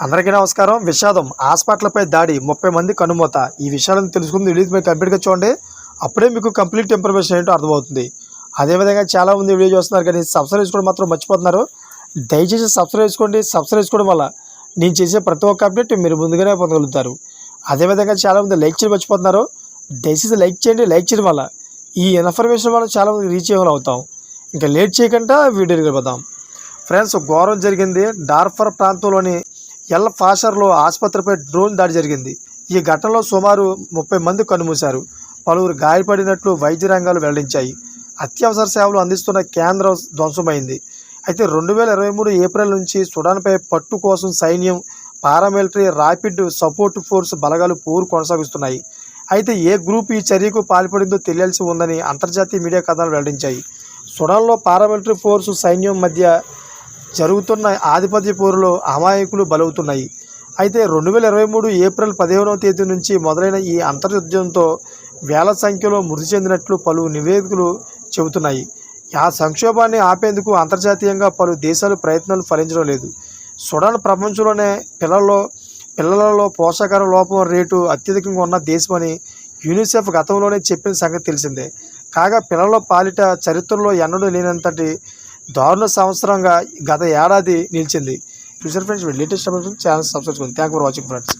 అందరికీ నమస్కారం. విషాదం, హాస్పిటల్పై దాడి, 30 మంది కనుమూత. ఈ విషయాలను తెలుసుకుంది వీడియో మీరు కంప్లీట్గా చూడండి. అప్పుడే మీకు కంప్లీట్ ఇన్ఫర్మేషన్ ఏంటో అర్థమవుతుంది. అదేవిధంగా చాలామంది వీడియో చూస్తున్నారు కానీ సబ్స్క్రైబ్ చేసుకోవడం మాత్రం మర్చిపోతున్నారు. దయచేసి సబ్స్క్రైబ్ చేసుకోండి. సబ్స్క్రైబ్ చేసుకోవడం వల్ల నేను చేసే ప్రతి ఒక్క అప్డేట్ మీరు ముందుగానే పొందగలుగుతారు. అదేవిధంగా చాలామంది లైక్ చేయడం మర్చిపోతున్నారు. దయచేసి లైక్ చేయండి. లైక్ చేయడం వల్ల ఈ ఇన్ఫర్మేషన్ వల్ల చాలామంది రీచ్ అయ్యేవాళ్ళు అవుతాం. ఇంకా లేట్ చేయకుండా వీడియోకి వెళ్ళిపోతాం. ఫ్రెండ్స్, ఘోరం జరిగింది. డార్ఫర్ ప్రాంతంలోని ఎల్ ఫాషర్లో ఆసుపత్రిపై డ్రోన్ దాడి జరిగింది. ఈ ఘటనలో సుమారు 30 మంది కన్నుమూశారు. పలువురు గాయపడినట్లు వైద్య రంగాలు వెల్లడించాయి. అత్యవసర సేవలు అందిస్తున్న కేంద్రం ధ్వంసమైంది. అయితే 2023 ఏప్రిల్ నుంచి సుడాన్పై పట్టు కోసం సైన్యం, పారామిలిటరీ, ర్యాపిడ్ సపోర్ట్ ఫోర్స్ బలగాలు పోరు కొనసాగిస్తున్నాయి. అయితే ఏ గ్రూప్ ఈ చర్యకు పాల్పడిందో తెలియాల్సి ఉందని అంతర్జాతీయ మీడియా కథనాలు వెల్లడించాయి. సుడాన్లో పారామిలిటరీ ఫోర్సు సైన్యం మధ్య జరుగుతున్న ఆధిపత్య పోరులో అమాయకులు బలవుతున్నాయి. అయితే 2023 ఏప్రిల్ 15వ తేదీ నుంచి మొదలైన ఈ అంతర్యుద్ధంతో వేల సంఖ్యలో మృతి చెందినట్లు పలు నివేదికలు చెబుతున్నాయి. ఆ సంక్షోభాన్ని ఆపేందుకు అంతర్జాతీయంగా పలు దేశాలు ప్రయత్నాలు ఫలించడం లేదు. సుడాన్ ప్రపంచంలోనే పిల్లలలో పోషకాహార లోపం రేటు అత్యధికంగా ఉన్న దేశమని యూనిసెఫ్ గతంలోనే చెప్పిన సంగతి తెలిసిందే. కాగా పిల్లల పాలిట చరిత్రలో ఎన్నడూ లేనంతటి దారుణ సంవత్సరంగా గత ఏడాది నిలిచింది. Future friends, latest updates channel subscribe చేసుకోండి. Thank for watching friends.